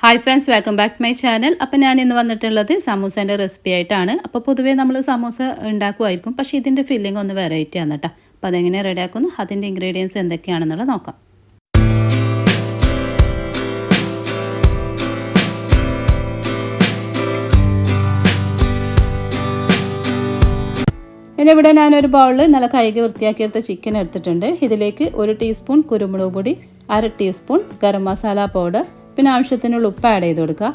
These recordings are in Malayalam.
Hi friends, welcome back to my channel. അപ്പോൾ ഞാൻ ഇന്ന് വന്നിട്ടുള്ളത് സമൂസേൻ്റെ റെസിപ്പി ആയിട്ടാണ്. അപ്പോൾ പൊതുവേ നമ്മൾ സമൂസ ഉണ്ടാക്കുമായിരിക്കും, പക്ഷേ ഇതിൻ്റെ ഫില്ലിംഗ് ഒന്ന് വെറൈറ്റി ആണ് കേട്ടോ. അപ്പോൾ അതെങ്ങനെ റെഡിയാക്കുന്നു, അതിൻ്റെ ഇൻഗ്രീഡിയൻസ് എന്തൊക്കെയാണെന്നുള്ളത് നോക്കാം. ഇനി ഇവിടെ ഞാനൊരു ബൗളിൽ നല്ല കഴുകി വൃത്തിയാക്കിയെടുത്ത ചിക്കൻ എടുത്തിട്ടുണ്ട്. ഇതിലേക്ക് 1 ടീസ്പൂൺ കുരുമുളക് പൊടി, 1/2 ടീസ്പൂൺ ഗരം മസാല പൗഡർ, പിന്നെ ആവശ്യത്തിനുള്ള ഉപ്പ് ആഡ് ചെയ്ത് കൊടുക്കുക.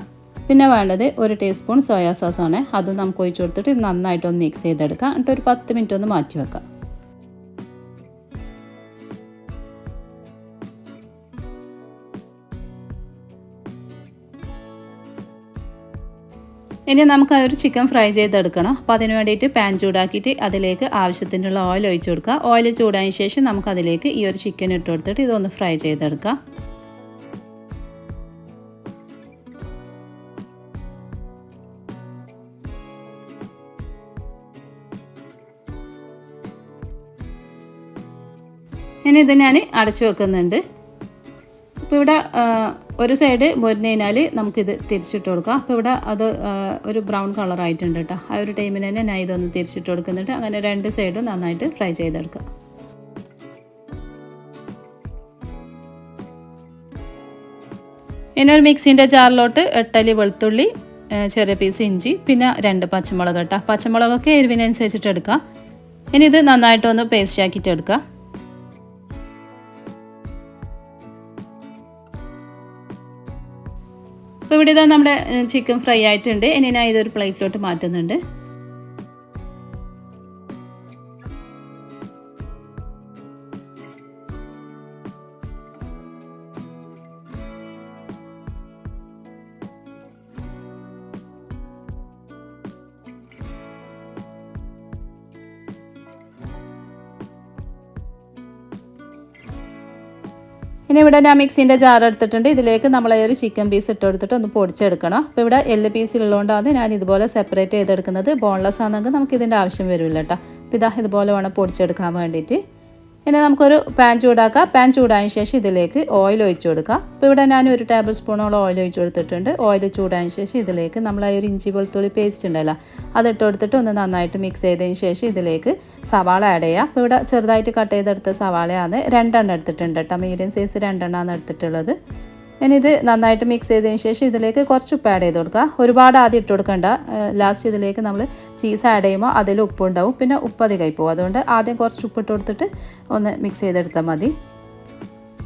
പിന്നെ വേണ്ടത് 1 ടീസ്പൂൺ സോയാ സോസാണ്. അതും നമുക്ക് ഒഴിച്ച് കൊടുത്തിട്ട് നന്നായിട്ടൊന്ന് മിക്സ് ചെയ്തെടുക്കാം. എന്നിട്ട് ഒരു 10 മിനിറ്റ് ഒന്ന് മാറ്റി വെക്കാം. ഇനി നമുക്ക് അതൊരു ചിക്കൻ ഫ്രൈ ചെയ്തെടുക്കണം. അപ്പോൾ അതിന് വേണ്ടിയിട്ട് പാൻ ചൂടാക്കിയിട്ട് അതിലേക്ക് ആവശ്യത്തിനുള്ള ഓയിൽ ഒഴിച്ച് കൊടുക്കുക. ഓയിൽ ചൂടായതിന് ശേഷം നമുക്ക് അതിലേക്ക് ഈ ഒരു ചിക്കൻ ഇട്ട് കൊടുത്തിട്ട് ഇതൊന്ന് ഫ്രൈ ചെയ്തെടുക്കാം. ഇനി ഇത് ഞാൻ അടച്ചു വെക്കുന്നുണ്ട്. അപ്പോൾ ഇവിടെ ഒരു സൈഡ് മൊരിഞ്ഞ് കഴിഞ്ഞാൽ നമുക്കിത് തിരിച്ചിട്ട് കൊടുക്കാം. അപ്പോൾ ഇവിടെ അത് ഒരു ബ്രൗൺ കളറായിട്ടുണ്ട് കേട്ടോ. ആ ഒരു ടൈമിന് തന്നെ ഞാൻ ഇതൊന്ന് തിരിച്ചിട്ട് കൊടുക്കുന്നുണ്ട്. അങ്ങനെ 2 സൈഡും നന്നായിട്ട് ഫ്രൈ ചെയ്തെടുക്കാം. ഇനി ഒരു മിക്സിൻ്റെ ജാറിലോട്ട് 8 അല്ലി വെളുത്തുള്ളി, ചെറിയ പീസ് ഇഞ്ചി, പിന്നെ 2 പച്ചമുളക് കേട്ടോ. പച്ചമുളകൊക്കെ എരിവിനനുസരിച്ചിട്ട് എടുക്കുക. ഇനി ഇത് നന്നായിട്ടൊന്ന് പേസ്റ്റ് ആക്കിയിട്ട് എടുക്കുക. അപ്പോൾ ഇവിടെ ഇതാ നമ്മുടെ ചിക്കൻ ഫ്രൈ ആയിട്ടുണ്ട്. ഇനി ഞാൻ ഇതൊരു പ്ലേറ്റിലോട്ട് മാറ്റുന്നുണ്ട്. ഇനി ഇവിടെ ഞാൻ മിക്സിൻ്റെ ജാർ എടുത്തിട്ടുണ്ട്. ഇതിലേക്ക് നമ്മൾ ഒരു ചിക്കൻ പീസ് ഇട്ട് കൊടുത്തിട്ട് ഒന്ന് പൊടിച്ചെടുക്കണം. അപ്പോൾ ഇവിടെ എല്ല് പീസ് ഉള്ളതുകൊണ്ടാണ് ഞാൻ ഇതുപോലെ സെപ്പറേറ്റ് ചെയ്തെടുക്കുന്നത്. ബോൺലെസ് ആണെങ്കിൽ നമുക്ക് ഇതിൻ്റെ ആവശ്യം വരില്ല കേട്ടോ. അപ്പോൾ ഇതാ ഇതുപോലെ വേണം പൊടിച്ചെടുക്കാൻ വേണ്ടിയിട്ട്. ഇനി നമുക്കൊരു പാൻ ചൂടാക്കാം. പാൻ ചൂടായതിന് ശേഷം ഇതിലേക്ക് ഓയിൽ ഒഴിച്ച് കൊടുക്കാം. അപ്പോൾ ഇവിടെ ഞാൻ 1 ടേബിൾ സ്പൂണോളം ഓയിൽ ഒഴിച്ച് കൊടുത്തിട്ടുണ്ട്. ഓയിൽ ചൂടായതിന് ശേഷം ഇതിലേക്ക് നമ്മൾ ആ ഒരു ഇഞ്ചി വെളുത്തുള്ളി പേസ്റ്റ് ഉണ്ടല്ലോ, അതിട്ട് കൊടുത്തിട്ട് ഒന്ന് നന്നായിട്ട് മിക്സ് ചെയ്തതിന് ശേഷം ഇതിലേക്ക് സവാള ആഡ് ചെയ്യാം. അപ്പോൾ ഇവിടെ ചെറുതായിട്ട് കട്ട് ചെയ്തെടുത്ത സവാളയാണ് 2 എണ്ണം എടുത്തിട്ടുണ്ട് കേട്ടോ. മീഡിയം സൈസ് 2 എണ്ണമാണ് എടുത്തിട്ടുള്ളത്. ഇനി ഇത് നന്നായിട്ട് മിക്സ് ചെയ്തതിന് ശേഷം ഇതിലേക്ക് കുറച്ച് ഉപ്പ് ആഡ് ചെയ്ത് കൊടുക്കുക. ഒരുപാട് ആദ്യം ഇട്ട് കൊടുക്കണ്ട. ലാസ്റ്റ് ഇതിലേക്ക് നമ്മൾ ചീസ് ആഡ് ചെയ്യുമ്പോൾ അതിൽ ഉപ്പുണ്ടാവും, പിന്നെ ഉപ്പ് അധികമായി പോകും. അതുകൊണ്ട് ആദ്യം കുറച്ച് ഉപ്പിട്ട് കൊടുത്തിട്ട് ഒന്ന് മിക്സ് ചെയ്തെടുത്താൽ മതി.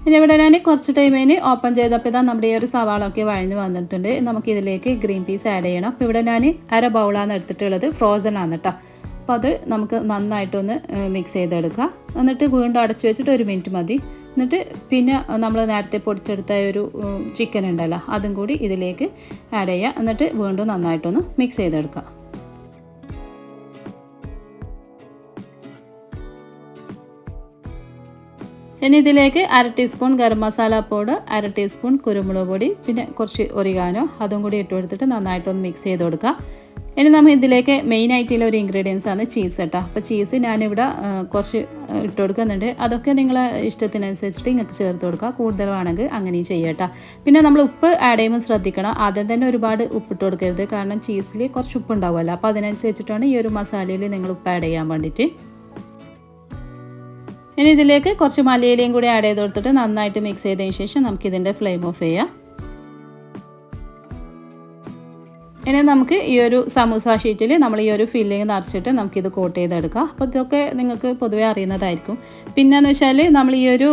ഇനി ഇവിടെ ഞാൻ കുറച്ച് ടൈമിന് ഓപ്പൺ ചെയ്തപ്പോൾ ഇതാ നമ്മുടെ ഈ ഒരു സവാളൊക്കെ വഴഞ്ഞ് വന്നിട്ടുണ്ട്. നമുക്കിതിലേക്ക് ഗ്രീൻ പീസ് ആഡ് ചെയ്യണം. അപ്പോൾ ഇവിടെ ഞാൻ 1/2 ബൗളാണ് എടുത്തിട്ടുള്ളത്. ഫ്രോസൺ ആണ് കേട്ടോ. അപ്പോൾ അത് നമുക്ക് നന്നായിട്ടൊന്ന് മിക്സ് ചെയ്തെടുക്കുക. എന്നിട്ട് വീണ്ടും അടച്ചു വെച്ചിട്ട് 1 മിനിറ്റ് മതി. എന്നിട്ട് പിന്നെ നമ്മൾ നേരത്തെ പൊടിച്ചെടുത്ത ഒരു ചിക്കൻ ഉണ്ടല്ലോ, അതും കൂടി ഇതിലേക്ക് ആഡ് ചെയ്യുക. എന്നിട്ട് വീണ്ടും നന്നായിട്ടൊന്ന് മിക്സ് ചെയ്തെടുക്കുക. ഇനി ഇതിലേക്ക് 1/2 teaspoon garam masala powder, 1/2 teaspoon കുരുമുളക് പൊടി, പിന്നെ കുറച്ച് ഒറിഗാനോ അതും കൂടി ഇട്ട് കൊടുത്തിട്ട് നന്നായിട്ടൊന്ന് മിക്സ് ചെയ്ത് കൊടുക്കുക. ഇനി നമ്മൾ ഇതിലേക്ക് മെയിൻ ആയിട്ടുള്ള ഒരു ഇൻഗ്രീഡിയൻസ് ആണ് ചീസ് കേട്ടോ. അപ്പോൾ ചീസ് ഞാനിവിടെ കുറച്ച് ഇട്ട് കൊടുക്കുന്നുണ്ട്. അതൊക്കെ നിങ്ങളെ ഇഷ്ടത്തിനനുസരിച്ചിട്ട് നിങ്ങൾക്ക് ചേർത്ത് കൊടുക്കുക. കൂടുതൽ വേണമെങ്കിൽ അങ്ങനെയും ചെയ്യാം കേട്ടോ. പിന്നെ നമ്മൾ ഉപ്പ് ആഡ് ചെയ്യുമ്പോൾ ശ്രദ്ധിക്കണം. ആദ്യം തന്നെ ഒരുപാട് ഉപ്പിട്ട് കൊടുക്കരുത്. കാരണം ചീസിൽ കുറച്ച് ഉപ്പ് ഉണ്ടാവുമല്ലോ. അപ്പോൾ അതിനനുസരിച്ചിട്ടാണ് ഈ ഒരു മസാലയിൽ നിങ്ങൾ ഉപ്പ് ആഡ് ചെയ്യാൻ വേണ്ടിയിട്ട്. ഇനി ഇതിലേക്ക് കുറച്ച് മല്ലിയിലയും കൂടി ആഡ് ചെയ്ത് കൊടുത്തിട്ട് നന്നായിട്ട് മിക്സ് ചെയ്തതിന് ശേഷം നമുക്കിതിൻ്റെ ഫ്ലെയിം ഓഫ് ചെയ്യാം. ഇനി നമുക്ക് ഈ ഒരു സമൂസ ഷീറ്റിൽ നമ്മൾ ഈ ഒരു ഫില്ലിങ് നിറച്ചിട്ട് നമുക്കിത് കോട്ട് ചെയ്തെടുക്കാം. അപ്പോൾ ഇതൊക്കെ നിങ്ങൾക്ക് പൊതുവേ അറിയുന്നതായിരിക്കും. പിന്നെയെന്ന് വെച്ചാൽ നമ്മൾ ഈ ഒരു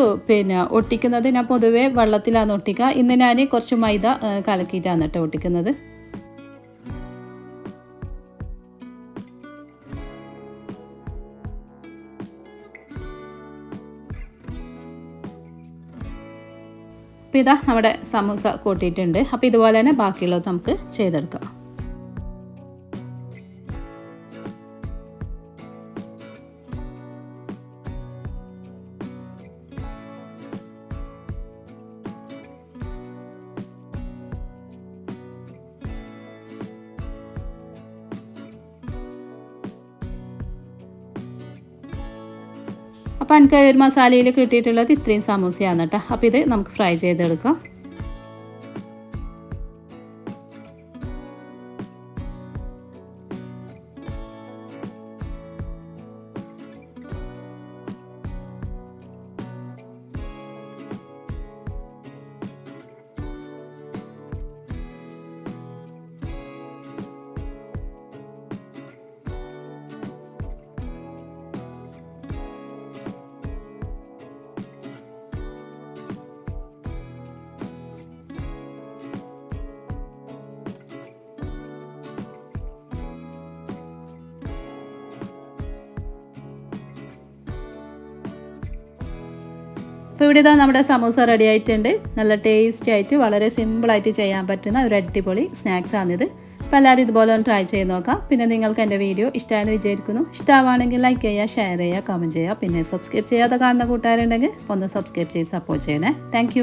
ഒട്ടിക്കുന്നത് ഞാൻ പൊതുവേ വെള്ളത്തിലാണ് ഒട്ടിക്കുക. ഇന്ന് ഞാൻ കുറച്ച് മൈദ കലക്കിയിട്ടാണ് കേട്ടോ ഒട്ടിക്കുന്നത്. അപ്പോൾ ഇതാ നമ്മുടെ സമൂസ കൂട്ടിയിട്ടുണ്ട്. അപ്പോൾ ഇതുപോലെ തന്നെ ബാക്കിയുള്ളത് നമുക്ക് ചെയ്തെടുക്കാം. അപ്പോൾ എനിക്ക് ഒരു മസാലയിൽ കിട്ടിയിട്ടുള്ളത് ഇത്രയും സമൂസയാണ് കേട്ടോ. അപ്പോൾ ഇത് നമുക്ക് ഫ്രൈ ചെയ്തെടുക്കാം. അപ്പോൾ ഇവിടെ ഇതാ നമ്മുടെ സമൂസ റെഡി ആയിട്ടുണ്ട്. നല്ല ടേസ്റ്റി ആയിട്ട് വളരെ സിമ്പിളായിട്ട് ചെയ്യാൻ പറ്റുന്ന ഒരു അടിപൊളി സ്നാക്സ് ആണിത്. അപ്പോൾ എല്ലാവരും ഇതുപോലെ ഒന്ന് ട്രൈ ചെയ്ത് നോക്കാം. പിന്നെ നിങ്ങൾക്ക് എൻ്റെ വീഡിയോ ഇഷ്ടമായെന്ന് വിചാരിക്കുന്നു. ഇഷ്ടമാണെങ്കിൽ ലൈക്ക് ചെയ്യുക, ഷെയർ ചെയ്യുക, കമൻറ്റ് ചെയ്യുക. പിന്നെ സബ്സ്ക്രൈബ് ചെയ്യാതെ കാണുന്ന കൂട്ടുകാരുണ്ടെങ്കിൽ ഒന്ന് സബ്സ്ക്രൈബ് ചെയ്ത് സപ്പോർട്ട് ചെയ്യണേ. താങ്ക്